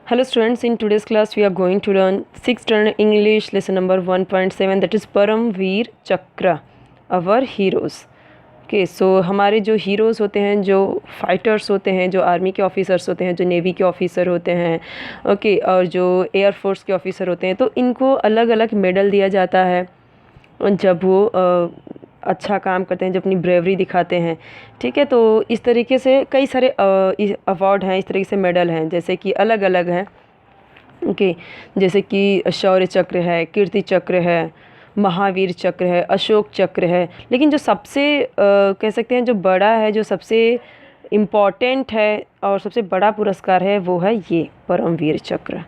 Hello students, in today's class we are going to learn 6th standard English lesson number 1.7 that is Paramveer Chakra, our heroes. Okay so हमारे जो heroes होते हैं, जो fighters होते हैं, जो army के ऑफिसर्स होते हैं, जो नेवी के ऑफिसर होते हैं, ओके और जो एयरफोर्स के ऑफिसर होते हैं, तो इनको अलग अलग मेडल दिया जाता है जब वो अच्छा काम करते हैं, जब अपनी ब्रेवरी दिखाते हैं। ठीक है, तो इस तरीके से कई सारे अवार्ड हैं, इस तरीके से मेडल हैं, जैसे कि अलग अलग हैं। ओके जैसे कि शौर्य चक्र है, कीर्ति चक्र है, महावीर चक्र है, अशोक चक्र है, लेकिन जो सबसे कह सकते हैं जो बड़ा है, जो सबसे इम्पॉर्टेंट है और सबसे बड़ा पुरस्कार है वो है ये परमवीर चक्र।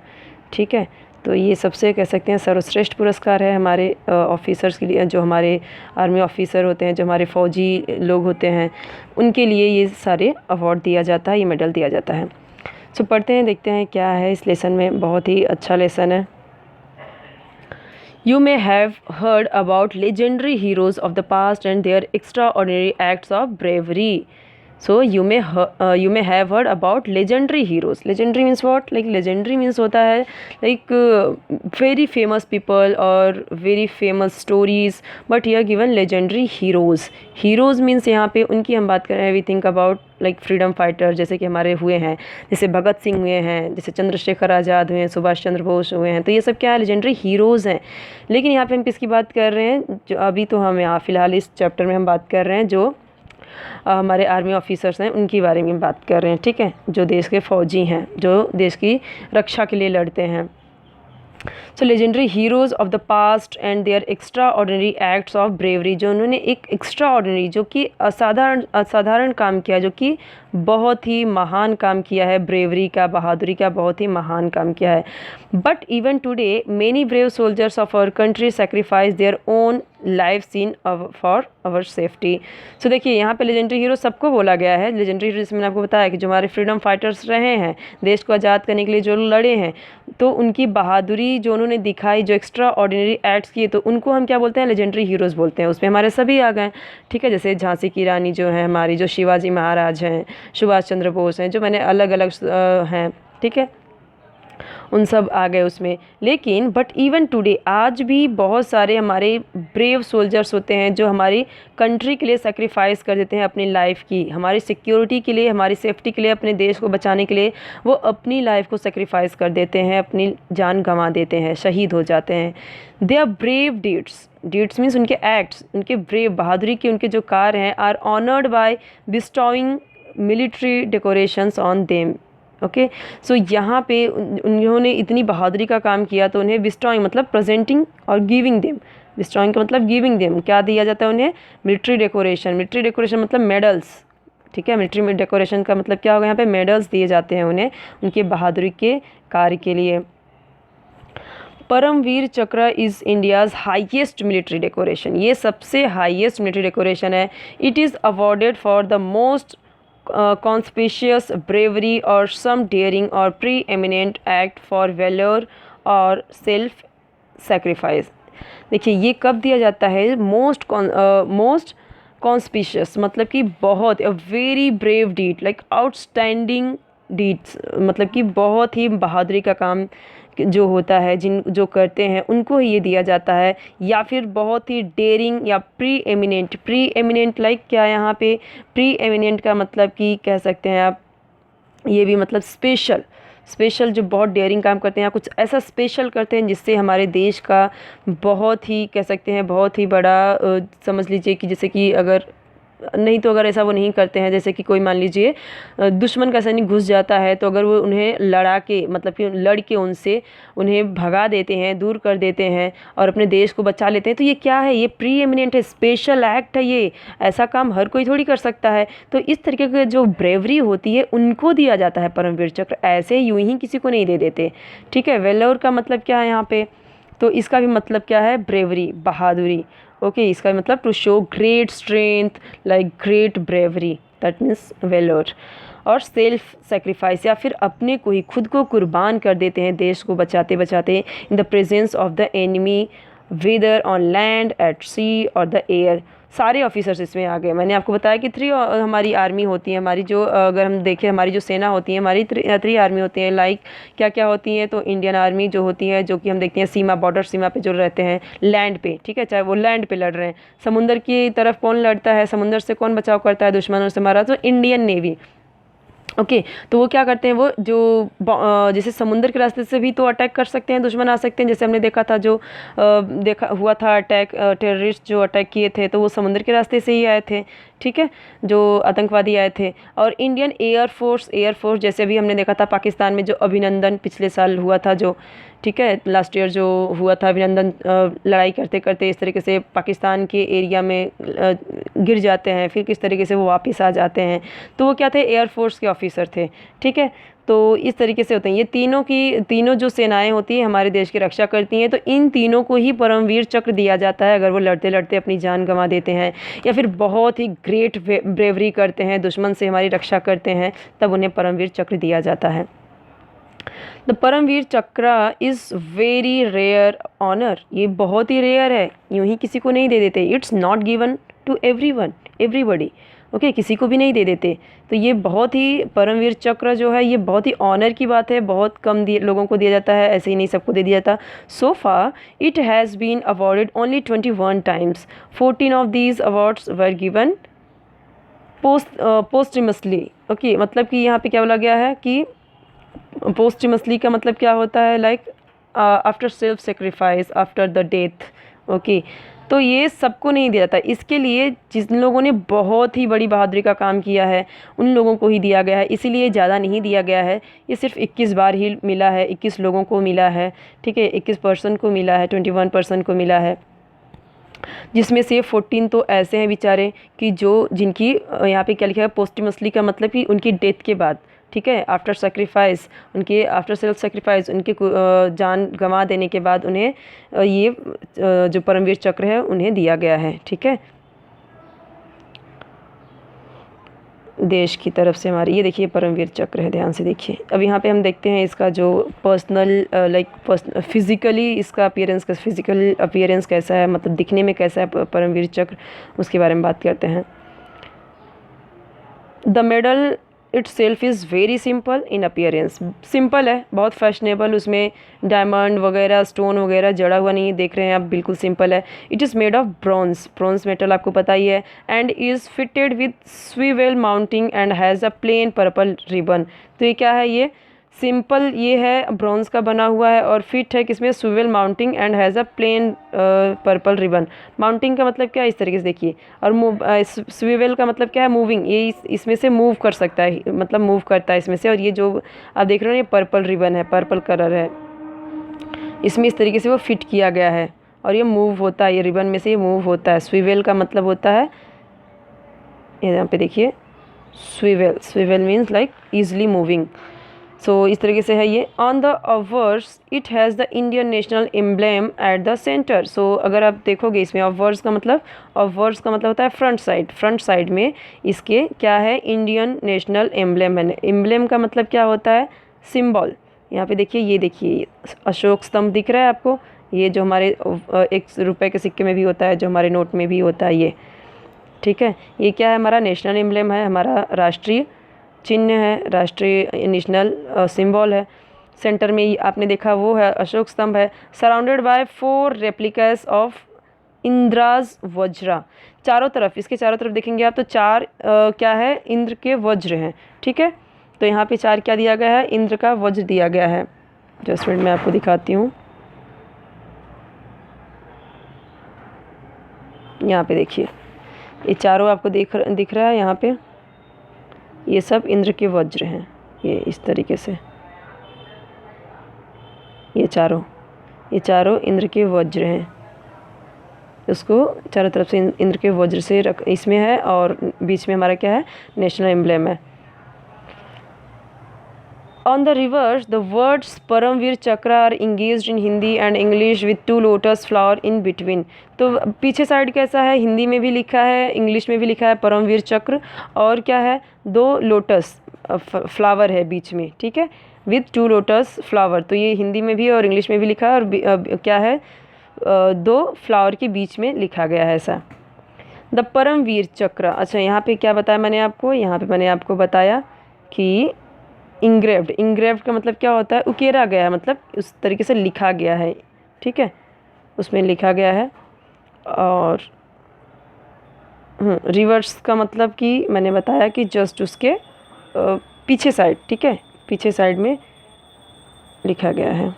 ठीक है, तो ये सबसे कह सकते हैं सर्वश्रेष्ठ पुरस्कार है हमारे ऑफिसर्स के लिए, जो हमारे आर्मी ऑफिसर होते हैं, जो हमारे फ़ौजी लोग होते हैं, उनके लिए ये सारे अवार्ड दिया जाता है, ये मेडल दिया जाता है। सो पढ़ते हैं, देखते हैं क्या है इस लेसन में। बहुत ही अच्छा लेसन है। You may have heard about legendary heroes of the past and their extraordinary acts of bravery. So you may have heard about legendary heroes. Legendary means what? Like legendary means होता है like very famous people or very famous stories. But here given legendary heroes. Heroes means यहाँ पे उनकी हम बात कर रहे हैं. We think about like freedom fighter, जैसे कि हमारे हुए हैं, जैसे भगत सिंह हुए हैं, जैसे चंद्रशेखर आज़ाद हुए हैं, सुभाष चंद्र बोस हुए हैं। तो ये सब क्या है? लेजेंडरी हीरोज़ हैं। लेकिन यहाँ पे हम किसकी बात कर रहे हैं? जो अभी तो हम यहाँ फ़िलहाल इस चैप्टर में हम बात कर रहे हैं जो हमारे आर्मी ऑफिसर्स हैं, उनके बारे में बात कर रहे हैं। ठीक है, जो देश के फ़ौजी हैं, जो देश की रक्षा के लिए लड़ते हैं। So legendary heroes of the past and their extraordinary acts of bravery, जो उन्होंने एक एक्स्ट्रा ऑर्डिनरी, जो कि असाधारण काम किया, जो कि बहुत ही महान काम किया है, ब्रेवरी का, बहादुरी का बहुत ही महान काम किया है। But even today many brave soldiers of our country sacrifice their own life in for our safety. So देखिए, यहाँ पे लेजेंडरी हीरो सबको बोला गया है। लेजेंडरी हीरो जैसे मैंने आपको बताया कि जो हमारे फ्रीडम फाइटर्स रहे हैं, देश को आज़ाद करने के लिए जो लड़े हैं, तो उनकी बहादुरी जो उन्होंने दिखाई, जो एक्स्ट्रा ऑर्डिनरी एक्ट्स किए, तो उनको हम क्या बोलते हैं? लेजेंडरी हीरोज़ बोलते हैं। उसमें हमारे सभी आ गए। ठीक है, जैसे झांसी की रानी जो है हमारी, जो शिवाजी महाराज हैं, सुभाष चंद्र बोस हैं, जो मैंने अलग अलग हैं। ठीक है, उन सब आ गए उसमें। लेकिन बट इवन टुडे, आज भी बहुत सारे हमारे ब्रेव सोल्जर्स होते हैं जो हमारी कंट्री के लिए सेक्रीफाइस कर देते हैं अपनी लाइफ की, हमारी सिक्योरिटी के लिए, हमारी सेफ्टी के लिए, अपने देश को बचाने के लिए वो अपनी लाइफ को सेक्रीफाइस कर देते हैं, अपनी जान गंवा देते हैं, शहीद हो जाते हैं। They are brave deeds means उनके एक्ट्स, उनके ब्रेव बहादुरी के उनके जो कार्य हैं, are honoured by bestowing military decorations on them. Okay so यहाँ पे उन्होंने इतनी बहादुरी का काम किया, तो उन्हें बिस्टॉइंग मतलब प्रेजेंटिंग और गिविंग देम। बिस्टॉइंग का मतलब गिविंग देम, क्या दिया जाता है उन्हें? मिलिट्री डेकोरेशन मतलब मेडल्स। ठीक है, मिलिट्री में डेकोरेशन का मतलब क्या होगा? यहाँ पे मेडल्स दिए जाते हैं उन्हें उनके बहादुरी के कार्य के लिए। परमवीर चक्र is India's highest military decoration, ये सबसे हाईएस्ट मिलिट्री डेकोरेशन है। It is awarded for the most conspicuous bravery or some daring or preeminent act for valor और सेल्फ सेक्रीफाइस। देखिए, ये कब दिया जाता है? मोस्ट कॉन्स्पिशियस मतलब कि बहुत, a very brave deed, like outstanding deeds, मतलब कि बहुत ही बहादुरी का काम जो होता है, जो करते हैं उनको ही ये दिया जाता है। या फिर बहुत ही डेयरिंग या प्री एमिनेंट लाइक क्या है यहाँ पे? प्री एमिनेंट का मतलब कि कह सकते हैं आप, ये भी मतलब स्पेशल जो बहुत डेयरिंग काम करते हैं या कुछ ऐसा स्पेशल करते हैं जिससे हमारे देश का बहुत ही कह सकते हैं बहुत ही बड़ा समझ लीजिए कि जैसे कि अगर ऐसा वो नहीं करते हैं, जैसे कि कोई मान लीजिए दुश्मन का सैनिक घुस जाता है, तो अगर वो उन्हें लड़ा के मतलब कि लड़ के उनसे उन्हें भगा देते हैं, दूर कर देते हैं और अपने देश को बचा लेते हैं, तो ये क्या है? ये प्री एमिनेंट है, स्पेशल एक्ट है। ये ऐसा काम हर कोई थोड़ी कर सकता है। तो इस तरीके की जो ब्रेवरी होती है उनको दिया जाता है परमवीर चक्र, ऐसे यूं ही किसी को नहीं दे देते। ठीक है, वेलोर का मतलब क्या है यहाँ पे? तो इसका भी मतलब क्या है? ब्रेवरी, बहादुरी। ओके इसका मतलब to show great strength, like great bravery, that means valour. और सेल्फ सेक्रीफाइस, या फिर अपने को ही, खुद को कुर्बान कर देते हैं देश को बचाते बचाते, in the presence of the enemy, whether on land, at sea और द एयर। सारे ऑफिसर्स इसमें आ गए। मैंने आपको बताया कि हमारी आर्मी होती है, हमारी जो अगर हम देखें हमारी जो सेना होती है, हमारी थ्री आर्मी होती है। लाइक क्या क्या होती है, तो इंडियन आर्मी जो होती है, जो कि हम देखते हैं सीमा, बॉर्डर सीमा पे जो रहते हैं लैंड पे, ठीक है, चाहे वो लैंड पे लड़ रहे हैं। समुंदर की तरफ कौन लड़ता है, समुंदर से कौन बचाव करता है दुश्मनों से हमारा, तो इंडियन नेवी। ओके तो वो क्या करते हैं, वो जो जैसे समुंदर के रास्ते से भी तो अटैक कर सकते हैं, दुश्मन आ सकते हैं। जैसे हमने देखा था जो देखा हुआ था अटैक, टेररिस्ट जो अटैक किए थे तो वो समुंदर के रास्ते से ही आए थे, ठीक है, जो आतंकवादी आए थे। और इंडियन एयरफोर्स जैसे भी हमने देखा था पाकिस्तान में जो अभिनंदन पिछले साल हुआ था, जो ठीक है लास्ट ईयर जो हुआ था अभिनंदन, लड़ाई करते करते इस तरीके से पाकिस्तान के एरिया में गिर जाते हैं, फिर किस तरीके से वो वापस आ जाते हैं। तो वो क्या थे, एयरफोर्स के ऑफिसर थे, ठीक है। तो इस तरीके से होते हैं ये तीनों जो सेनाएं होती हैं हमारे देश की रक्षा करती हैं। तो इन तीनों को ही परमवीर चक्र दिया जाता है अगर वो लड़ते लड़ते अपनी जान गंवा देते हैं या फिर बहुत ही ग्रेट ब्रेवरी करते हैं, दुश्मन से हमारी रक्षा करते हैं, तब उन्हें परमवीर चक्र दिया जाता है। द परमवीर चक्र इज़ वेरी रेयर ऑनर, ये बहुत ही रेयर है, यूं ही किसी को नहीं दे देते। It's not given to everybody, okay, किसी को भी नहीं दे देते। तो ये बहुत ही परमवीर चक्र जो है ये बहुत ही ऑनर की बात है, बहुत कम लोगों को दिया जाता है, ऐसे ही नहीं सबको दे दिया जाता। So far it has been awarded only 21 times, 14 of these awards were given posthumously. Okay मतलब कि यहाँ पे क्या बोला गया है कि पोस्टमसली का मतलब क्या होता है, like after self sacrifice, after the death. Okay तो ये सबको नहीं दिया जाता, इसके लिए जिन लोगों ने बहुत ही बड़ी बहादुरी का काम किया है उन लोगों को ही दिया गया है, इसीलिए ज़्यादा नहीं दिया गया है। ये सिर्फ 21 बार ही मिला है, 21 लोगों को मिला है, ठीक है, 21 पर्सन को मिला है, 21 पर्सन को मिला है, जिसमें से 14 तो ऐसे हैं बेचारे कि जिनकी यहाँ पे क्या लिखा है, पोस्टमसली का मतलब कि उनकी डेथ के बाद, ठीक है, आफ्टर सेक्रीफाइस, उनके आफ्टर सेल्फ सेक्रीफाइस, उनके जान गंवा देने के बाद उन्हें ये जो परमवीर चक्र है उन्हें दिया गया है, ठीक है, देश की तरफ से हमारी। ये देखिए परमवीर चक्र है, ध्यान से देखिए। अब यहाँ पे हम देखते हैं इसका जो पर्सनल फिज़िकली इसका फिज़िकल अपीयरेंस कैसा है, मतलब दिखने में कैसा है परमवीर चक्र, उसके बारे में बात करते हैं। The medal itself is very simple in appearance, simple है, बहुत फैशनेबल, उसमें डायमंड वगैरह स्टोन वगैरह जड़ा हुआ नहीं देख रहे हैं आप, बिल्कुल सिंपल है। It is made of bronze metal आपको पता ही है, and is fitted with swivel mounting and has a plain purple ribbon. तो ये क्या है, ये सिंपल ये है, ब्रॉन्ज का बना हुआ है और फिट है किसमें, swivel mounting and has a plain purple ribbon. Mounting का मतलब क्या है, इस तरीके से देखिए, और स्विवेल का मतलब क्या है, मूविंग, ये इसमें से मूव कर सकता है, मतलब मूव करता है इसमें से। और ये जो आप देख रहे हो ये पर्पल रिबन है, पर्पल कलर है, इसमें इस तरीके से वो फिट किया गया है और ये मूव होता है, ये रिबन में से ये मूव होता है। स्विवेल का मतलब होता है, यहाँ पे देखिए, swivel means like easily moving. So इस तरीके से है ये। On the obverse it has the Indian national emblem at the centre. So अगर आप देखोगे इसमें अवर्स का मतलब होता है फ्रंट साइड में इसके क्या है, इंडियन नेशनल एम्ब्लेम है। एम्ब्लेम का मतलब क्या होता है, सिंबल। यहाँ पे देखिए, ये देखिए अशोक स्तंभ दिख रहा है आपको, ये जो हमारे 1 रुपये के सिक्के में भी होता है, जो हमारे नोट में भी होता है ये, ठीक है। ये क्या है, हमारा नेशनल एम्ब्लेम है, हमारा राष्ट्रीय चिन्ह है, राष्ट्रीय नेशनल सिंबल है। सेंटर में आपने देखा वो है अशोक स्तंभ है, सराउंडेड बाय 4 रेप्लिकास ऑफ इंद्राज वज्रा। इसके चारों तरफ देखेंगे आप तो 4 क्या है, इंद्र के वज्र हैं, ठीक है। तो यहाँ पे 4 क्या दिया गया है, इंद्र का वज्र दिया गया है। जस्ट मिनट मैं आपको दिखाती हूँ, यहाँ पे देखिए ये चारों आपको दिख रहा है, यहाँ पे ये सब इंद्र के वज्र हैं, ये इस तरीके से, ये चारों इंद्र के वज्र हैं। उसको चारों तरफ से इंद्र के वज्र से इसमें है और बीच में हमारा क्या है, नेशनल एम्ब्लेम है। On the reverse, the words Paramvir Chakra are engaged in Hindi and English with 2 lotus flower in between। तो पीछे साइड कैसा है, हिंदी में भी लिखा है, इंग्लिश में भी लिखा है परमवीर चक्र, और क्या है, 2 लोटस फ्लावर है बीच में, ठीक है, विथ 2 लोटस फ्लावर। तो ये हिंदी में भी और इंग्लिश में भी लिखा है, और क्या है, 2 फ्लावर के बीच में लिखा गया है ऐसा। द परमवीर चक्र। अच्छा, यहाँ पे क्या बताया मैंने आपको, यहाँ पे मैंने आपको बताया कि इंग्रेव्ड, इंग्रेव्ड का मतलब क्या होता है, उकेरा गया है, मतलब उस तरीके से लिखा गया है, ठीक है, उसमें लिखा गया है। और रिवर्स का मतलब कि मैंने बताया कि जस्ट उसके पीछे साइड, ठीक है, पीछे साइड में लिखा गया है।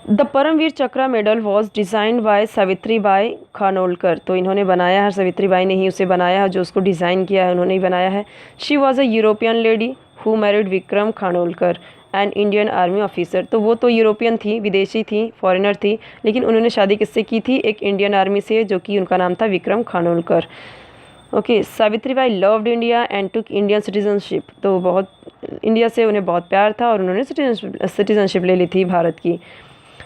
The Paramvir Chakra medal was designed by Savitri Bai Khanolkar. तो इन्होंने बनाया है, सावित्री बाई ने ही उसे बनाया है, जो उसको डिज़ाइन किया है उन्होंने ही बनाया है। She was a European lady who married Vikram Khanolkar an Indian army officer. तो वो तो यूरोपियन थी, विदेशी थी, फॉरेनर थी, लेकिन उन्होंने शादी किससे की थी, एक इंडियन आर्मी से, जो कि उनका नाम था Vikram Khanolkar. Okay, Savitri by loved India and took Indian citizenship. तो बहुत इंडिया से उन्हें बहुत प्यार था और उन्होंने सिटीजनशिप ले ली थी भारत की।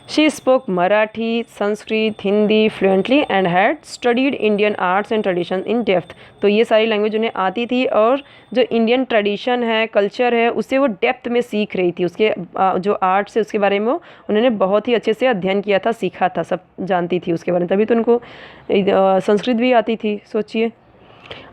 She spoke Marathi, Sanskrit, Hindi fluently and had studied Indian arts and tradition in depth. तो ये सारी लैंग्वेज उन्हें आती थी और जो इंडियन ट्रेडिशन है, कल्चर है, उसे वो डेप्थ में सीख रही थी। उसके जो आर्ट्स है उसके बारे में उन्होंने बहुत ही अच्छे से अध्ययन किया था, सीखा था, सब जानती थी उसके बारे में, तभी तो उनको संस्कृत भी आती थी, सोचिए।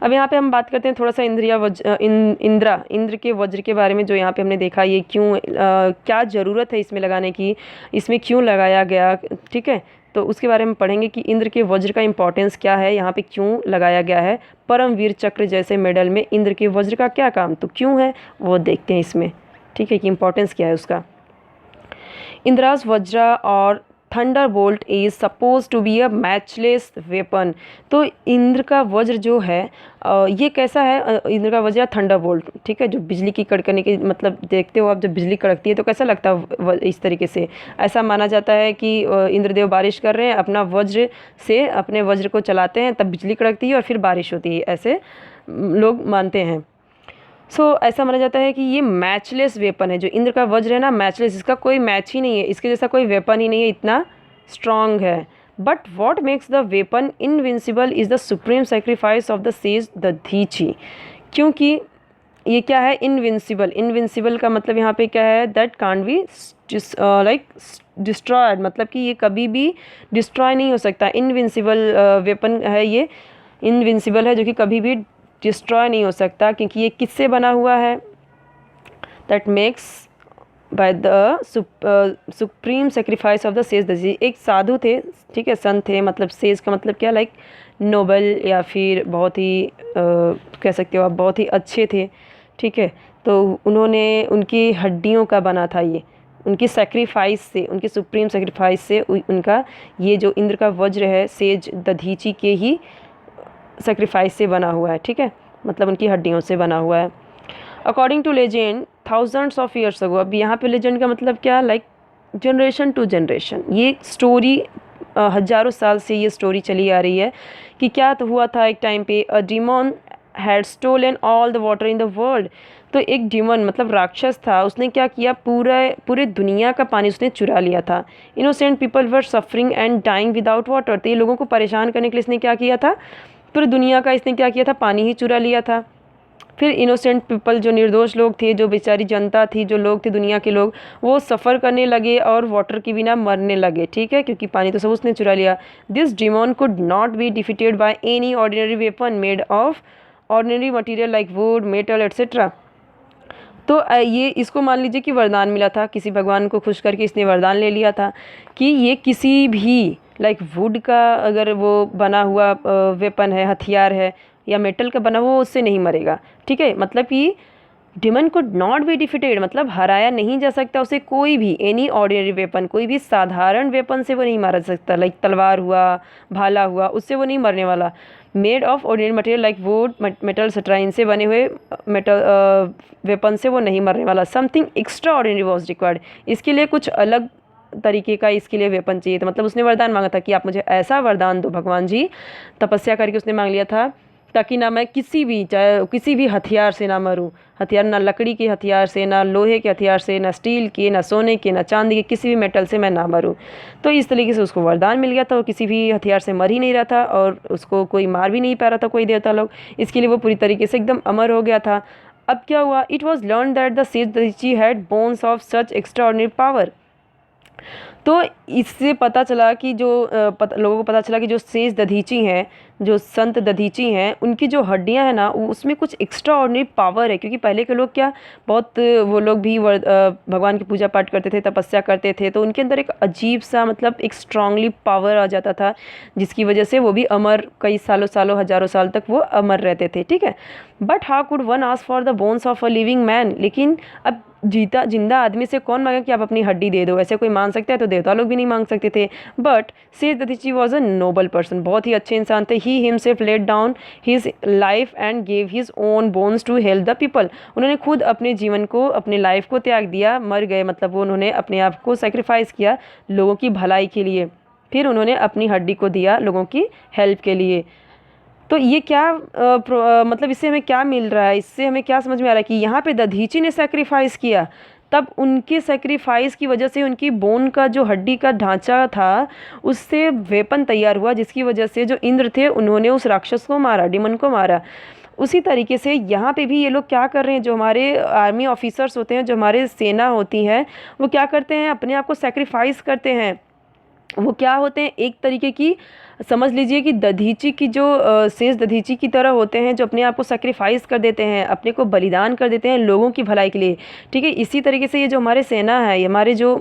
अब यहाँ पे हम बात करते हैं थोड़ा सा इंद्र के वज्र के बारे में, जो यहाँ पे हमने देखा, ये क्यों क्या ज़रूरत है इसमें लगाने की, इसमें क्यों लगाया गया, ठीक है, तो उसके बारे में पढ़ेंगे कि इंद्र के वज्र का इंपॉर्टेंस क्या है, यहाँ पे क्यों लगाया गया है। परमवीर चक्र जैसे मेडल में इंद्र के वज्र का क्या काम, तो क्यों है वो देखते हैं इसमें, ठीक है, कि इंपॉर्टेंस क्या है उसका। इंद्राज वज्र और thunderbolt is suppose to be a matchless weapon. तो इंद्र का वज्र जो है ये कैसा है, इंद्र का वज्र थंडरबोल्ट, ठीक है, जो बिजली की कड़कने की, मतलब देखते हो आप जब बिजली कड़कती है तो कैसा लगता है, इस तरीके से। ऐसा माना जाता है कि इंद्रदेव बारिश कर रहे हैं, अपना वज्र से अपने वज्र को चलाते हैं, तब बिजली कड़कती है और फिर बारिश होती है, ऐसे लोग मानते हैं। ऐसा माना जाता है कि ये मैचलेस वेपन है, जो इंद्र का वज्र है ना, मैचलेस, इसका कोई मैच ही नहीं है, इसके जैसा कोई वेपन ही नहीं है, इतना स्ट्रांग है। But what makes the weapon invincible is the supreme sacrifice of the sage Dadhichi. क्योंकि ये क्या है, इनविंसिबल, इनविंसिबल का मतलब यहाँ पे क्या है, that can't be like destroyed, मतलब कि ये कभी भी डिस्ट्रॉय नहीं हो सकता। इनविंसिबल वेपन है ये, इनविंसिबल है, जो कि कभी भी डिस्ट्रॉय नहीं हो सकता, क्योंकि ये किससे बना हुआ है, that makes by the supreme sacrifice of the sage Dadhichi. एक साधु थे, ठीक है, संत थे, मतलब सेज का मतलब क्या, लाइक नोबल, या फिर बहुत ही कह सकते हो आप, बहुत ही अच्छे थे, ठीक है, तो उन्होंने, उनकी हड्डियों का बना था ये, उनकी सेक्रीफाइस से, उनकी सुप्रीम सेक्रीफाइस से उनका ये जो इंद्र का वज्र है, सेज दधीची के ही सेक्रीफाइस से बना हुआ है, ठीक है, मतलब उनकी हड्डियों से बना हुआ है। According to legend thousands of years ago. अब यहाँ पे लेजेंड का मतलब क्या, लाइक जनरेशन टू जनरेशन, ये स्टोरी हज़ारों साल से ये स्टोरी चली आ रही है कि क्या तो हुआ था एक टाइम पे, a demon had stolen all the water in the world. तो एक डिमन मतलब राक्षस था, उसने क्या किया, पूरे दुनिया का पानी उसने चुरा लिया था। Innocent people were suffering and dying without water. तो ये लोगों को परेशान करने के लिए इसने क्या किया था, पूरी दुनिया का इसने क्या किया था, पानी ही चुरा लिया था। फिर इनोसेंट पीपल, जो निर्दोष लोग थे, जो बेचारी जनता थी, जो लोग थे दुनिया के लोग, वो सफ़र करने लगे और वाटर के बिना मरने लगे, ठीक है, क्योंकि पानी तो सब उसने चुरा लिया। This demon could not be defeated by any ordinary weapon made of ordinary material like would, metal etcetera. तो ये इसको मान लीजिए कि वरदान मिला था, किसी भगवान को खुश करके इसने वरदान ले लिया था कि ये किसी भी लाइक वुड का अगर वो बना हुआ वेपन है, हथियार है, या मेटल का बना हुआ, उससे नहीं मरेगा, ठीक है। मतलब कि demon could not be defeated, मतलब हराया नहीं जा सकता उसे कोई भी, एनी ऑर्डिनरी वेपन, कोई भी साधारण वेपन से वो नहीं मारा जा सकता, लाइक तलवार हुआ, भाला हुआ, उससे वो नहीं मरने वाला। Made of ordinary material like would, metal etcetera, इनसे बने हुए मेटल वेपन से वो नहीं मरने वाला। Something extra ordinary was required, इसके लिए कुछ अलग तरीके का इसके लिए वेपन चाहिए था। मतलब उसने वरदान मांगा था कि आप मुझे ऐसा वरदान दो भगवान जी, तपस्या करके उसने मांग लिया था, ताकि ना मैं किसी भी, चाहे किसी भी हथियार से ना मरूं, हथियार ना लकड़ी के हथियार से, ना लोहे के हथियार से, ना स्टील के, ना सोने के, ना चांदी के, किसी भी मेटल से मैं ना मरूं। तो इस तरीके से उसको वरदान मिल गया था, वो किसी भी हथियार से मर ही नहीं रहा था और उसको कोई मार भी नहीं पा रहा था, कोई देवता लोग, इसके लिए वो पूरी तरीके से एकदम अमर हो गया था। अब क्या हुआ, it was learn that the sage Dadhichi had bones of such extra ordinary power. तो इससे पता चला कि जो लोगों को पता चला कि जो सेज दधीची हैं, जो संत दधीची हैं, उनकी जो हड्डियां हैं ना, उसमें कुछ एक्स्ट्रा ऑर्डिनरी पावर है। क्योंकि पहले के लोग क्या, बहुत वो लोग भी भगवान की पूजा पाठ करते थे, तपस्या करते थे, तो उनके अंदर एक अजीब सा मतलब एक स्ट्रांगली पावर आ जाता था, जिसकी वजह से वो भी अमर, कई सालों सालों हजारों साल तक वो अमर रहते थे। ठीक है, but how could one ask for the bones of a living man. लेकिन अब जिंदा आदमी से कौन मांगे कि आप अपनी हड्डी दे दो, ऐसे कोई मांग सकता है? तो देवता लोग भी नहीं मांग सकते थे। But sage Dadhichi was a noble person, बहुत ही अच्छे इंसान थे। He himself let down his life and gave his own bones to help the people. उन्होंने खुद अपने जीवन को, अपने लाइफ को त्याग दिया, मर गए, मतलब वो उन्होंने अपने आप को सेक्रीफाइस किया लोगों की भलाई के लिए। फिर उन्होंने अपनी हड्डी को दिया लोगों की हेल्प के लिए। तो ये क्या मतलब इससे हमें क्या मिल रहा है, इससे हमें क्या समझ में आ रहा है कि यहाँ पे दधीची ने सेक्रीफाइस किया, तब उनके सेक्रीफाइस की वजह से उनकी बोन का जो हड्डी का ढांचा था, उससे वेपन तैयार हुआ, जिसकी वजह से जो इंद्र थे उन्होंने उस राक्षस को मारा, डिमन को मारा। उसी तरीके से यहाँ पे भी ये लोग क्या कर रहे हैं, जो हमारे आर्मी ऑफिसर्स होते हैं, जो हमारे सेना होती है, वो क्या करते हैं, अपने आप को सेक्रीफाइस करते हैं। वो क्या होते हैं, एक तरीके की समझ लीजिए कि दधीची की जो शेष दधीची की तरह होते हैं, जो अपने आप को सेक्रीफाइस कर देते हैं, अपने को बलिदान कर देते हैं लोगों की भलाई के लिए। ठीक है, इसी तरीके से ये जो हमारे सेना है, ये हमारे जो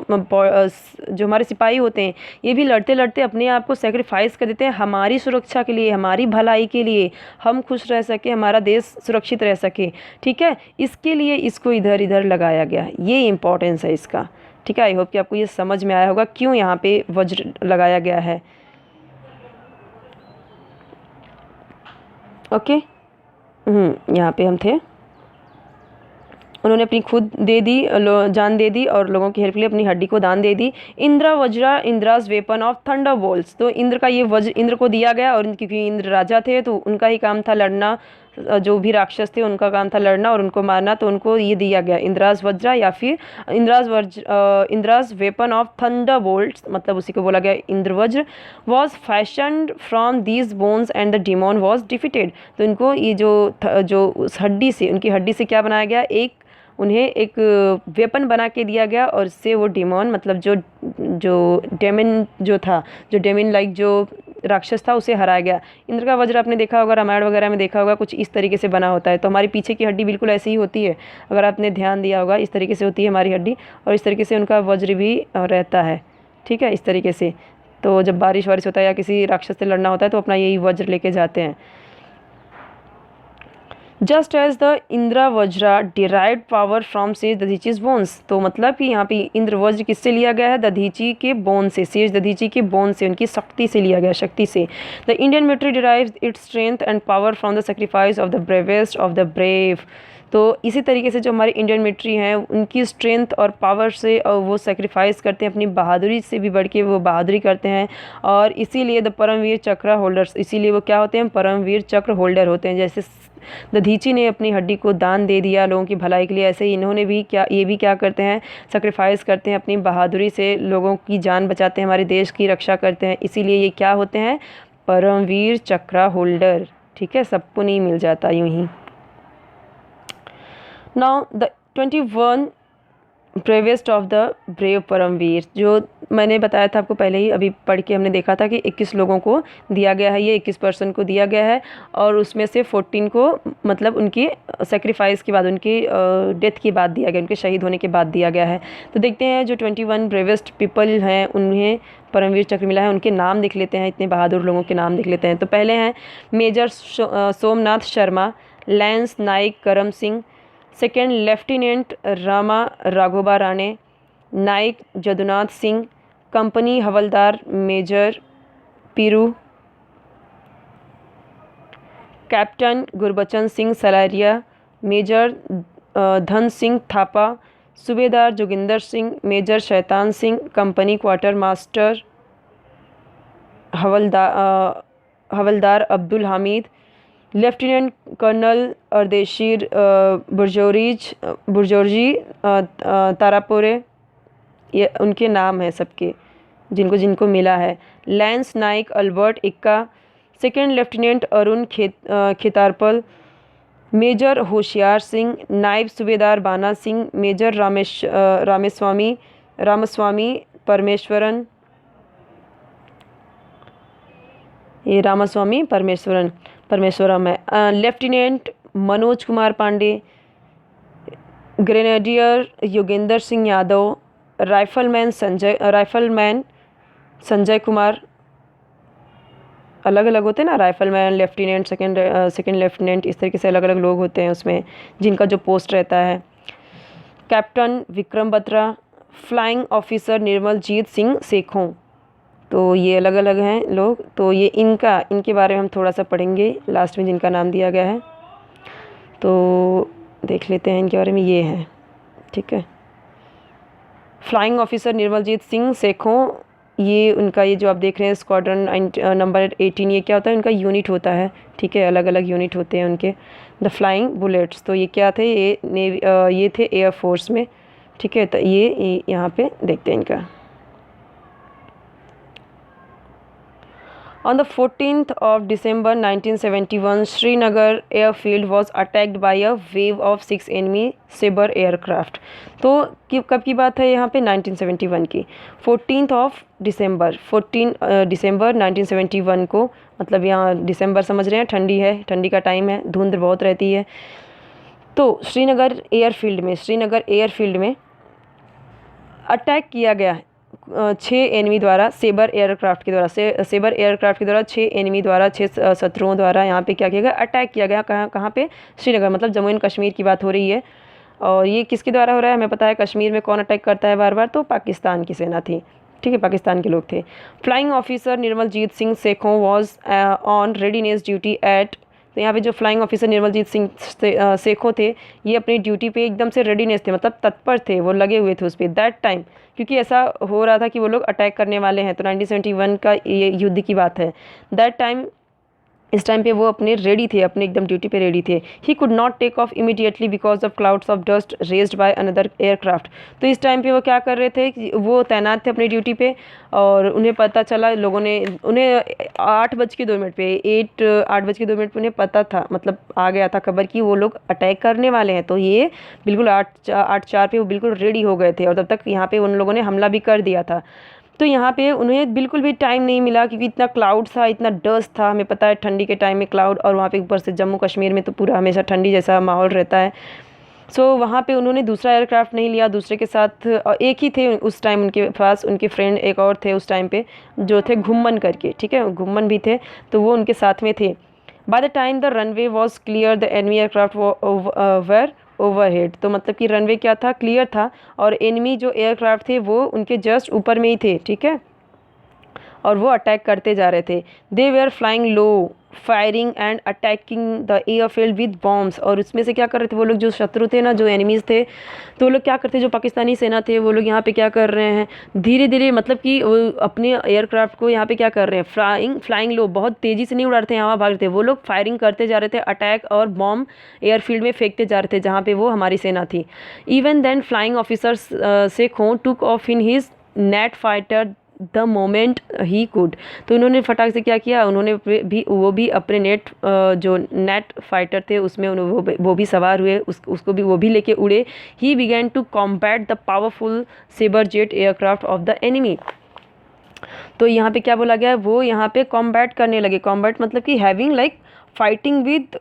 हमारे सिपाही होते हैं, ये भी लड़ते लड़ते अपने आप को सेक्रीफाइस कर देते हैं हमारी सुरक्षा के लिए, हमारी भलाई के लिए, हम खुश रह सके, हमारा देश सुरक्षित रह सके। ठीक है, इसके लिए इसको इधर इधर लगाया गया, ये इम्पोर्टेंस है इसका। ठीक है, आई होप कि आपको ये समझ में आया होगा क्यों यहाँ पे वज्र लगाया गया है। ओके, यहाँ पे हम थे, उन्होंने अपनी खुद दे दी, जान दे दी और लोगों की हेल्प के लिए अपनी हड्डी को दान दे दी। इंद्रा वज्रा इंद्राज वेपन ऑफ थंडर बोल्ट्स, तो इंद्र का ये वज्र इंद्र को दिया गया, और क्योंकि इंद्र राजा थे तो उनका ही काम था लड़ना, जो भी राक्षस थे उनका काम था लड़ना और उनको मारना, तो उनको ये दिया गया इंद्राज वज्रा या फिर इंद्राज वेपन ऑफ थंडर बोल्ट्स, मतलब उसी को बोला गया इंद्र वज्र। Was fashioned from these bones and the demon was defeated, तो इनको ये जो उस हड्डी से, उनकी हड्डी से क्या बनाया गया, उन्हें एक वेपन बना के दिया गया, और इससे वो डिमोन, मतलब जो डेमन जो था, जो डेमन लाइक जो राक्षस था, उसे हराया गया। इंद्र का वज्र आपने देखा होगा, रामायण वगैरह में देखा होगा, कुछ इस तरीके से बना होता है। तो हमारी पीछे की हड्डी बिल्कुल ऐसी ही होती है, अगर आपने ध्यान दिया होगा, इस तरीके से होती है हमारी हड्डी, और इस तरीके से उनका वज्र भी रहता है। ठीक है, इस तरीके से। तो जब बारिश वारिश होता है या किसी राक्षस से लड़ना होता है, तो अपना यही वज्र लेके जाते हैं। Just as the Indra vajra derive power from sage Dadhichi's bones, तो मतलब कि यहाँ पे इंद्र वज्र किससे लिया गया है, दधीची के बोन से, सेज दधीची के बोन से, उनकी शक्ति से लिया गया, शक्ति से। The Indian military derives its strength and power from the sacrifice of the bravest of the brave, तो इसी तरीके से जो हमारी इंडियन मिलिट्री है, उनकी स्ट्रेंथ और पावर से वो सेक्रीफाइस करते हैं, अपनी बहादुरी से भी बढ़ के वो बहादुरी करते हैं, और इसीलिए द परमवीर चक्र होल्डर्स, इसीलिए वो क्या होते हैं, परमवीर चक्र होल्डर होते हैं। जैसे दधीची ने अपनी हड्डी को दान दे दिया लोगों की भलाई के लिए, ऐसे ही इन्होंने भी ये भी क्या करते हैं, सेक्रीफाइस करते हैं, अपनी बहादुरी से लोगों की जान बचाते हैं, हमारे देश की रक्षा करते हैं, इसीलिए ये क्या होते हैं, परमवीर चक्र होल्डर। ठीक है, सबको नहीं मिल जाता यूं ही। Now the 21 bravest of the brave Paramvir, जो मैंने बताया था आपको पहले ही, अभी पढ़ के हमने देखा था कि 21 लोगों को दिया गया है, ये 21 पर्सन को दिया गया है, और उसमें से 14 को मतलब उनकी सेक्रीफाइस के बाद, उनकी डेथ के बाद दिया गया, उनके शहीद होने के बाद दिया गया है। तो देखते हैं जो 21 ब्रेवेस्ट पीपल हैं उन्हें परमवीर चक्र मिला है, उनके नाम देख लेते हैं, इतने बहादुर लोगों के नाम देख लेते हैं। तो पहले हैं major Somnath Sharma, lance Naik Karam Singh, second lieutenant Rama Raghoba Rane, Naik Jadunath Singh, company havildar major Piru, captain Gurbachan Singh Salaria, major Dhan Singh Thapa, subedar Joginder Singh, major Shaitan Singh, company quartermaster havildar Abdul Hamid, lieutenant colonel Ardeshir Burzorji Tarapore, ये उनके नाम हैं सबके, जिनको जिनको मिला है। Lance Naik Albert Ekka, second lieutenant Arun Khetarpal, major Hoshiar Singh, नायब सूबेदार बाना सिंह, मेजर रामस्वामी परमेश्वरन, ये रामास्वामी परमेश्वरम है। Lieutenant Manoj Kumar Pandey, grenadier Yogendra Singh Yadav, rifleman Sanjay Kumar, अलग अलग होते हैं ना, राइफलमैन, लेफ्टिनेंट, सेकंड लेफ्टिनेंट, इस तरीके से अलग अलग लोग होते हैं उसमें जिनका जो पोस्ट रहता है। Captain Vikram Batra, flying officer Nirmaljit Singh Sekhon, तो ये अलग अलग हैं लोग। तो ये इनके बारे में हम थोड़ा सा पढ़ेंगे लास्ट में जिनका नाम दिया गया है, तो देख लेते हैं इनके बारे में। ये है, ठीक है, फ्लाइंग ऑफिसर निर्मलजीत सिंह सेखों, ये उनका ये जो आप देख रहे हैं स्क्वाड्रन नंबर 18, ये क्या होता है, उनका यूनिट होता है, ठीक है, अलग अलग यूनिट होते हैं उनके। द फ्लाइंग बुलेट्स, तो ये क्या थे, ये ये थे एयरफोर्स में, ठीक है। तो ये यहाँ पे देखते हैं इनका। On the 14th of December 1971, Srinagar airfield was attacked by a wave of 6 enemy Sabre aircraft। तो कब की बात है यहाँ पे, 1971 की 14 दिसंबर 1971 को, मतलब यहाँ दिसंबर समझ रहे हैं, ठंडी है, ठंडी का टाइम है, धुंध बहुत रहती है। तो श्रीनगर एयरफील्ड में अटैक किया गया है 6 एनिमी द्वारा, सेबर एयरक्राफ्ट के द्वारा 6 एनिमी द्वारा, 6 शत्रुओं द्वारा यहाँ पे क्या किया गया, अटैक किया गया। कहाँ पे, श्रीनगर, मतलब जम्मू एंड कश्मीर की बात हो रही है। और ये किसके द्वारा हो रहा है, हमें पता है कश्मीर में कौन अटैक करता है बार बार, तो पाकिस्तान की सेना थी, ठीक है, पाकिस्तान के लोग थे। Flying officer Nirmaljit Singh Sekhon was on readiness duty at, तो यहाँ पे जो फ्लाइंग ऑफिसर निर्मलजीत सिंह सेखों थे, ये अपनी ड्यूटी पे एकदम से रेडीनेस थे, मतलब तत्पर थे, वो लगे हुए थे उस पर दैट टाइम, क्योंकि ऐसा हो रहा था कि वो लोग अटैक करने वाले हैं। तो 1971 का ये युद्ध की बात है। दैट टाइम, इस टाइम पे वो अपने रेडी थे, अपने एकदम ड्यूटी पे रेडी थे। He could not take off immediately because of clouds of dust raised by another aircraft. तो इस टाइम पे वो क्या कर रहे थे कि वो तैनात थे अपनी ड्यूटी पे, और उन्हें पता चला, लोगों ने उन्हें 8:02 पे 8:02 पे उन्हें पता था, मतलब आ गया था खबर कि वो लोग अटैक करने वाले हैं। तो ये बिल्कुल 8:04 पे वो बिल्कुल रेडी हो गए थे, और तब तक यहाँ पे उन लोगों ने हमला भी कर दिया था। तो यहाँ पे उन्हें बिल्कुल भी टाइम नहीं मिला, क्योंकि इतना क्लाउड था, इतना डस्ट था, हमें पता है ठंडी के टाइम में क्लाउड, और वहाँ पे ऊपर से जम्मू कश्मीर में तो पूरा हमेशा ठंडी जैसा माहौल रहता है। सो वहाँ पे उन्होंने दूसरा एयरक्राफ्ट नहीं लिया, दूसरे के साथ एक ही थे उस टाइम उनके पास, उनके फ्रेंड एक और थे उस टाइम पे जो थे घुम्मन करके, ठीक है, घुम्मन भी थे, तो वो उनके साथ में थे। By the time the runway was clear the enemy aircraft were overhead, तो मतलब कि रनवे क्या था, क्लियर था, और एनिमी जो एयरक्राफ्ट थे वो उनके जस्ट ऊपर में ही थे, ठीक है, और वो अटैक करते जा रहे थे। They were flying low, firing and attacking the airfield with bombs, और उसमें से क्या कर रहे थे वो लोग, जो शत्रु थे ना, जो एनिमीज़ थे, तो वो लोग क्या करते, जो पाकिस्तानी सेना थे, वो लोग यहाँ पे क्या कर रहे हैं, धीरे धीरे, मतलब कि वो अपने एयरक्राफ्ट को यहाँ पे क्या कर रहे हैं, फ्लाइंग लो, बहुत तेज़ी से नहीं उड़ा रहे थे, यहाँ भाग रहे थे, वो लोग फायरिंग करते जा रहे थे, अटैक और बॉम्ब एयरफील्ड में फेंकते जा रहे थे जहाँ पे वो हमारी सेना थी। Even then flying officers Sekhon took off in his gnat fighter the moment he could, तो उन्होंने फटाक से क्या किया, उन्होंने भी अपने जो नेट फाइटर थे उसमें वो भी सवार हुए, उसको भी वो भी लेके उड़े। He began to combat the powerful Sabre jet aircraft of the enemy, तो यहाँ पे क्या बोला गया है, वो यहाँ पे कॉम्बैट करने लगे। कॉम्बैट मतलब कि having like fighting with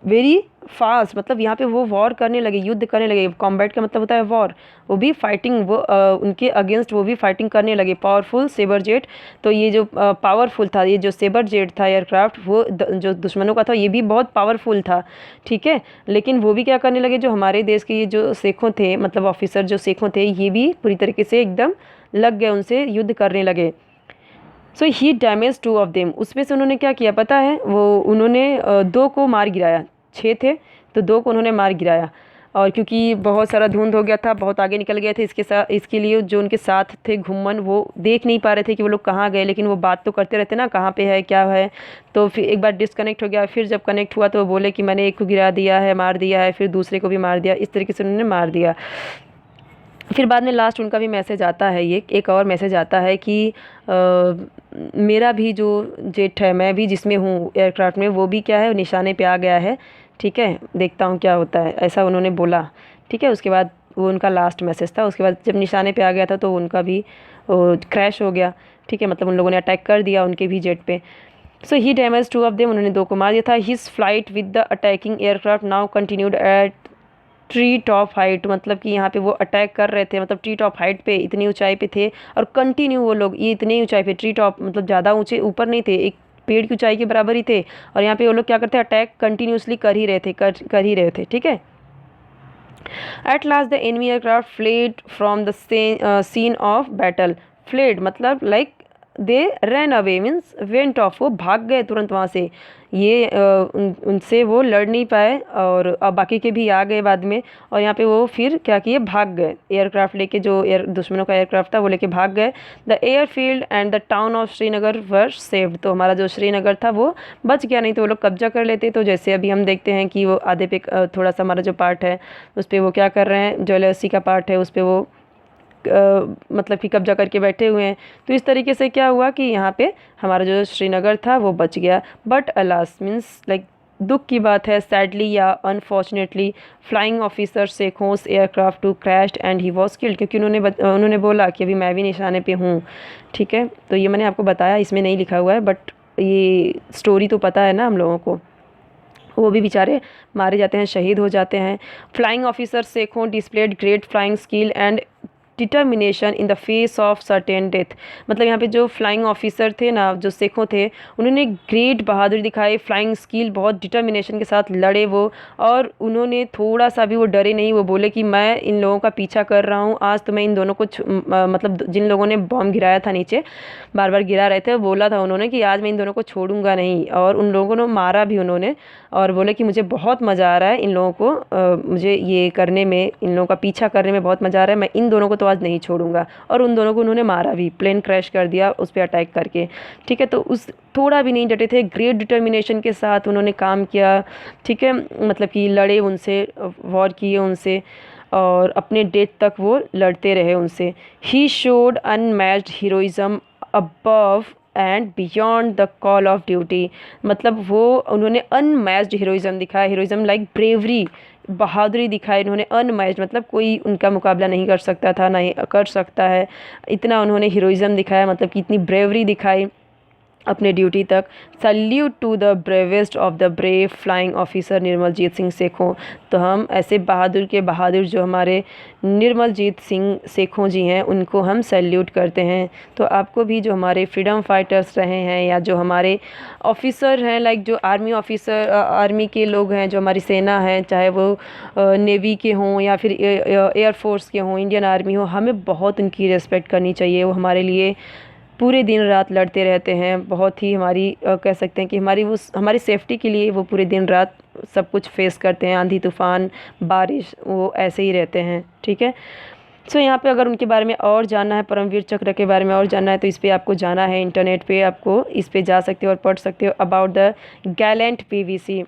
very fast, मतलब यहाँ पे वो वॉर करने लगे, युद्ध करने लगे। कॉम्बैट का मतलब होता है वॉर, वो भी फाइटिंग, वो उनके अगेंस्ट वो भी फाइटिंग करने लगे। पावरफुल सेबर जेट, तो ये जो पावरफुल था, ये जो सेबर जेट था एयरक्राफ्ट, वो जो दुश्मनों का था, ये भी बहुत पावरफुल था, ठीक है, लेकिन वो भी क्या करने लगे, जो हमारे देश के ये जो सेखों थे, मतलब ऑफिसर जो सेखों थे, ये भी पूरी तरीके से एकदम लग गए, उनसे युद्ध करने लगे। सो ही डैमेज 2 ऑफ देम, उसमें से उन्होंने क्या किया पता है, वो उन्होंने 2 को मार गिराया, 6 थे तो 2 को उन्होंने मार गिराया। और क्योंकि बहुत सारा धुंध हो गया था, बहुत आगे निकल गए थे, इसके लिए जो उनके साथ थे घुम्मन, वो देख नहीं पा रहे थे कि वो लोग कहाँ गए, लेकिन वो बात तो करते रहते ना, कहाँ पे है क्या है। तो फिर एक बार डिस्कनेक्ट हो गया, फिर जब कनेक्ट हुआ तो वो बोले कि मैंने एक को गिरा दिया है, मार दिया है, फिर दूसरे को भी मार दिया, इस तरीके से उन्होंने मार दिया। फिर बाद में लास्ट उनका भी मैसेज आता है, ये एक और मैसेज आता है कि मेरा भी जो जेट है, मैं भी जिसमें हूँ एयरक्राफ्ट में, वो भी क्या है, निशाने पे आ गया है, ठीक है, देखता हूँ क्या होता है, ऐसा उन्होंने बोला, ठीक है। उसके बाद वो उनका लास्ट मैसेज था। उसके बाद जब निशाने पे आ गया था तो उनका भी क्रैश हो गया, ठीक है, मतलब उन लोगों ने अटैक कर दिया उनके भी जेट पे। So he damage 2 of them, उन्होंने 2 को मार दिया था। His flight with the attacking aircraft now continued at tree top height, मतलब कि यहाँ पे वो अटैक कर रहे थे, मतलब ट्री टॉप हाइट पे, इतनी ऊंचाई पे थे और कंटिन्यू वो लोग ये इतनी ऊंचाई पे, ट्री टॉप मतलब ज़्यादा ऊंचे ऊपर नहीं थे, एक पेड़ की ऊंचाई के बराबर ही थे, और यहाँ पे वो लोग क्या करते हैं, अटैक कंटिन्यूसली कर ही रहे थे, कर ही रहे थे, ठीक है। At last the enemy aircraft fled from the scene of battle. Fled मतलब like they ran away, means went off, वो भाग गए तुरंत वहाँ से। ये उनसे वो लड़ नहीं पाए, और अब बाकी के भी आ गए बाद में, और यहाँ पे वो फिर क्या किए, भाग गए एयरक्राफ्ट लेके, जो दुश्मनों का एयरक्राफ्ट था वो लेके भाग गए। The airfield and the town of Srinagar were saved, तो हमारा जो श्रीनगर था वो बच गया, नहीं तो वो लोग कब्जा कर लेते। तो जैसे अभी हम देखते हैं कि वो आधे पे थोड़ा सा हमारा जो पार्ट है उस पर वो क्या कर रहे हैं, जो एलओसी का पार्ट है उस पर वो मतलब कि कब्जा करके बैठे हुए हैं। तो इस तरीके से क्या हुआ कि यहाँ पे हमारा जो श्रीनगर था वो बच गया। बट अलास मीन्स लाइक दुख की बात है, सैडली या unfortunately flying officer Sekhon's aircraft too crashed and he was killed, क्योंकि उन्होंने बोला कि अभी मैं भी निशाने पे हूँ, ठीक है। तो ये मैंने आपको बताया, इसमें नहीं लिखा हुआ है, बट ये स्टोरी तो पता है ना हम लोगों को। वो भी बेचारे मारे जाते हैं, शहीद हो जाते हैं। Flying officer Sekhon displayed great flying skill and determination in the face of certain death, मतलब यहाँ पे जो फ्लाइंग ऑफिसर थे ना, जो सेखों थे, उन्होंने ग्रेट बहादुरी दिखाई, फ्लाइंग स्किल, बहुत डिटर्मिनेशन के साथ लड़े वो, और उन्होंने थोड़ा सा भी वो डरे नहीं। वो बोले कि मैं इन लोगों का पीछा कर रहा हूँ, आज तो मैं इन दोनों को मतलब जिन लोगों ने बॉम्ब गिराया था नीचे, बार बार गिरा रहे थे, बोला था उन्होंने कि आज मैं इन दोनों को छोड़ूंगा नहीं, और उन लोगों ने मारा भी उन्होंने, और बोले कि मुझे बहुत मज़ा आ रहा है इन लोगों को मुझे ये करने में, इन लोगों का पीछा करने में बहुत मज़ा आ रहा है, मैं इन दोनों को तो आज नहीं छोड़ूंगा। और उन दोनों को उन्होंने मारा भी, प्लेन क्रैश कर दिया उस पर अटैक करके, ठीक है। तो उस थोड़ा भी नहीं डटे थे, ग्रेट डिटर्मिनेशन के साथ उन्होंने काम किया, ठीक है, मतलब कि लड़े उनसे, वॉर किए उनसे, और अपने डेथ तक वो लड़ते रहे उनसे। He showed unmatched heroism above and beyond the call of duty, मतलब वो उन्होंने अनमैच्ड हीरोइज्म दिखाया, हीरोइज्म लाइक ब्रेवरी, बहादुरी दिखाई उन्होंने, अनमैच्ड मतलब कोई उनका मुकाबला नहीं कर सकता था, नहीं कर सकता है, इतना उन्होंने हीरोइज्म दिखाया, मतलब कि इतनी ब्रेवरी दिखाई अपने ड्यूटी तक। Salute to the bravest of the brave flying officer Nirmaljit Singh Sekhon, तो हम ऐसे बहादुर के बहादुर जो हमारे निर्मलजीत सिंह सेखों जी हैं उनको हम सैल्यूट करते हैं। तो आपको भी जो हमारे फ्रीडम फाइटर्स रहे हैं, या जो हमारे ऑफिसर हैं, लाइक जो आर्मी ऑफिसर, आर्मी के लोग हैं, जो हमारी सेना है, चाहे वो नेवी के हों या फिर एयरफोर्स के हों, इंडियन आर्मी हो, हमें बहुत उनकी रिस्पेक्ट करनी चाहिए। वो हमारे लिए पूरे दिन रात लड़ते रहते हैं, बहुत ही हमारी कह सकते हैं कि हमारी सेफ्टी के लिए वो पूरे दिन रात सब कुछ फेस करते हैं, आंधी तूफ़ान बारिश, वो ऐसे ही रहते हैं, ठीक है। सो यहाँ पे अगर उनके बारे में और जानना है, परमवीर चक्र के बारे में और जानना है, तो इस पर आपको जाना है इंटरनेट पे, आपको इस पर जा सकते हो और पढ़ सकते हो about the Gallant PVC.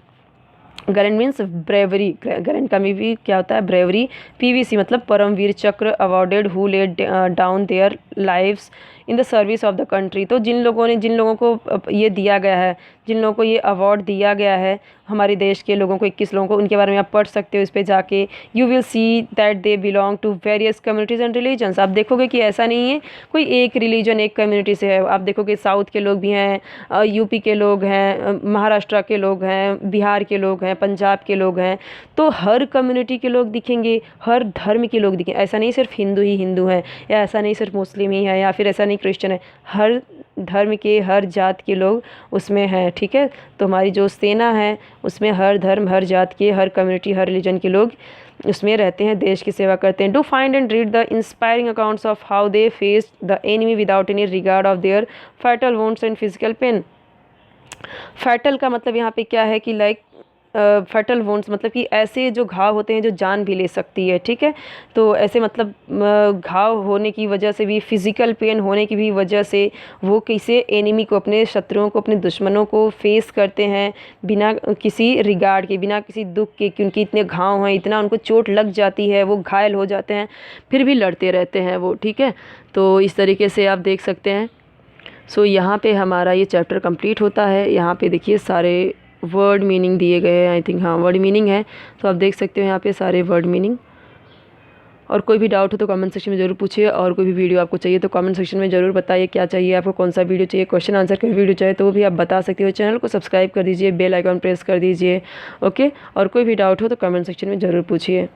Gallant means bravery, Gallant का भी क्या होता है, ब्रेवरी। पीवीसी मतलब परमवीर चक्र awarded who laid down their lives in the service of the country, तो जिन लोगों को ये दिया गया है, जिन लोगों को ये अवार्ड दिया गया है, हमारे देश के लोगों को, 21 लोगों को, उनके बारे में आप पढ़ सकते हो इस पे जाके। You will see that they belong to various communities and religions, आप देखोगे कि ऐसा नहीं है कोई एक रिलीजन एक कम्युनिटी से है, आप देखोगे साउथ के लोग भी हैं, यूपी के लोग हैं, महाराष्ट्र के लोग हैं, बिहार के लोग हैं, पंजाब के लोग हैं, तो हर कम्युनिटी के लोग दिखेंगे, हर धर्म के लोग दिखेंगे। ऐसा नहीं सिर्फ हिंदू ही हिंदू हैं, या ऐसा नहीं सिर्फ मुस्लिम ही है, या फिर ऐसा नहीं क्रिश्चियन है, हर धर्म के, हर जात के लोग उसमें हैं, ठीक है। तो हमारी जो सेना है उसमें हर धर्म, हर जात के, हर कम्युनिटी, हर रिलीजन के लोग उसमें रहते हैं, देश की सेवा करते हैं। Do find and read the inspiring accounts of how they faced the enemy without any regard of their fatal wounds and physical pain. Fatal का मतलब यहाँ पे क्या है कि लाइक फैटल वुंड्स मतलब कि ऐसे जो घाव होते हैं जो जान भी ले सकती है, ठीक है। तो ऐसे मतलब घाव होने की वजह से भी, फिज़िकल पेन होने की भी वजह से वो किसी एनिमी को, अपने शत्रुओं को, अपने दुश्मनों को फेस करते हैं बिना किसी रिगार्ड के, बिना किसी दुख के, क्योंकि इतने घाव हैं, इतना उनको चोट लग जाती है, वो घायल हो जाते हैं, फिर भी लड़ते रहते हैं वो, ठीक है। तो इस तरीके से आप देख सकते हैं। सो यहाँ पे हमारा ये चैप्टर कंप्लीट होता है। यहाँ पे देखिए सारे वर्ड मीनिंग दिए गए हैं, आई थिंक हाँ वर्ड मीनिंग है, तो आप देख सकते हो यहाँ पे सारे वर्ड मीनिंग। और कोई भी डाउट हो तो कमेंट सेक्शन में ज़रूर पूछिए, और कोई भी वीडियो आपको चाहिए तो कमेंट सेक्शन में ज़रूर बताइए क्या चाहिए आपको, कौन सा वीडियो चाहिए, क्वेश्चन आंसर का वीडियो चाहिए तो वो भी आप बता सकते हो। चैनल को सब्सक्राइब कर दीजिए, बेल आइकॉन प्रेस कर दीजिए। ओके, और कोई भी डाउट हो तो कमेंट सेक्शन में ज़रूर पूछिए।